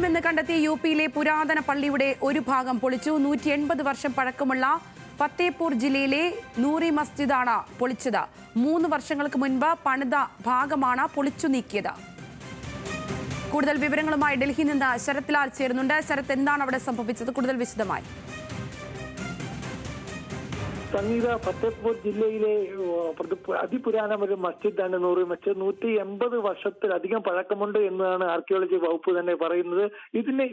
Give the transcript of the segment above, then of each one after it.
പൊളിക്കുമെന്ന് കണ്ടെത്തിയ യുപിയിലെ പുരാതന പള്ളിയുടെ ഒരു ഭാഗം പൊളിച്ചു. 180 വർഷം പഴക്കമുള്ള ഫത്തേപൂർ ജില്ലയിലെ നൂറി മസ്ജിദാണ് പൊളിച്ചത്. 3 വർഷങ്ങൾക്ക് മുൻപ് പണിത ഭാഗമാണ് പൊളിച്ചു നീക്കിയത്. കൂടുതൽ വിവരങ്ങളുമായി ഡൽഹിയിൽ നിന്ന് ശരത് ലാൽ ചേരുന്നുണ്ട്. ശരത്, എന്താണ് അവിടെ സംഭവിച്ചത്? കൂടുതൽ വിശദമായി. സംഗീത ഫത്തേപൂർ ജില്ലയിലെ അതിപുരാതന ഒരു മസ്ജിദാണ് നൂറി മസ്ജിദ്. 180 വർഷത്തിലധികം പഴക്കമുണ്ട് എന്നാണ് ആർക്കിയോളജി വകുപ്പ് തന്നെ പറയുന്നത്.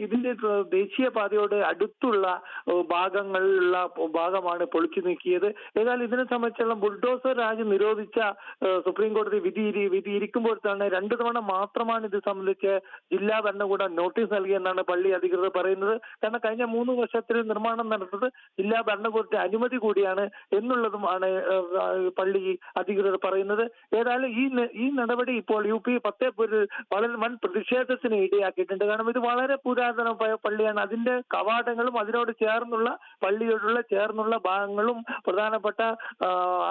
ഇതിന്റെ ദേശീയപാതയോട് അടുത്തുള്ള ഭാഗമാണ് പൊളിച്ചു നീക്കിയത്. ഏതായാലും ഇതിനെ സംബന്ധിച്ചുള്ള ബുൾഡോസർ രാജ് നിരോധിച്ച സുപ്രീം കോടതി വിധി ഇരിക്കുമ്പോൾ തന്നെ 2 തവണ മാത്രമാണ് ഇത് സംബന്ധിച്ച് ജില്ലാ ഭരണകൂടം നോട്ടീസ് നൽകിയെന്നാണ് പള്ളി അധികൃതർ പറയുന്നത്. കാരണം കഴിഞ്ഞ 3 വർഷത്തിൽ നിർമ്മാണം നടന്നത് ജില്ലാ ഭരണകൂടത്തിന്റെ അനുമതി കൂടിയാണ് എന്നുള്ളതുമാണ് പള്ളി അധികൃതർ പറയുന്നത്. ഏതായാലും ഈ നടപടി ഇപ്പോൾ യുപി ഫത്തേപൂരിൽ വളരെ വൻ പ്രതിഷേധത്തിന് ഇടയാക്കിയിട്ടുണ്ട്. കാരണം ഇത് വളരെ പുരാതന പള്ളിയാണ്. അതിന്റെ കവാടങ്ങളും അതിനോട് ചേർന്നുള്ള ഭാഗങ്ങളും പ്രധാനപ്പെട്ട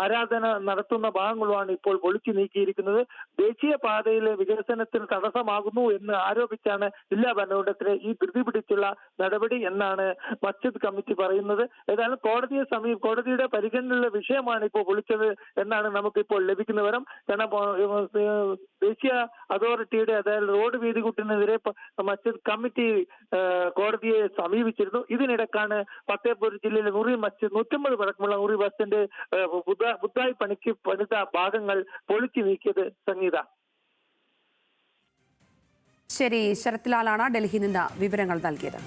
ആരാധന നടത്തുന്ന ഭാഗങ്ങളുമാണ് ഇപ്പോൾ പൊളിച്ചു നീക്കിയിരിക്കുന്നത്. ദേശീയപാതയിലെ വികസനത്തിന് തടസ്സമാകുന്നു എന്ന് ആരോപിച്ചാണ് ജില്ലാ ഭരണകൂടത്തിന് ഈ ധൃതി പിടിച്ചുള്ള നടപടി എന്നാണ് മസ്ജിദ് കമ്മിറ്റി പറയുന്നത്. ഏതായാലും കോടതിയുടെ പരിഗണനയുള്ള വിഷയമാണ് ഇപ്പോൾ പൊളിച്ചത് എന്നാണ് നമുക്കിപ്പോൾ ലഭിക്കുന്ന വിവരം. കാരണം ദേശീയ അതോറിറ്റിയുടെ, അതായത് റോഡ് വീതി കൂട്ടിനെതിരെ മസ്ജിദ് കമ്മിറ്റി കോടതിയെ സമീപിച്ചിരുന്നു. ഇതിനിടക്കാണ് ഫത്തേപൂർ ജില്ലയിലെ നൂറി മസ്ജിദ് 150 പഴക്കമുള്ള നൂറി മസ്ജിദിന്റെ പുതുതായി പണിത ഭാഗങ്ങൾ പൊളിച്ചു നീക്കിയത്. സംഗീത. ശരി, ശരത് ലാലാണ് ഡൽഹിയിൽ നിന്ന് വിവരങ്ങൾ നൽകിയത്.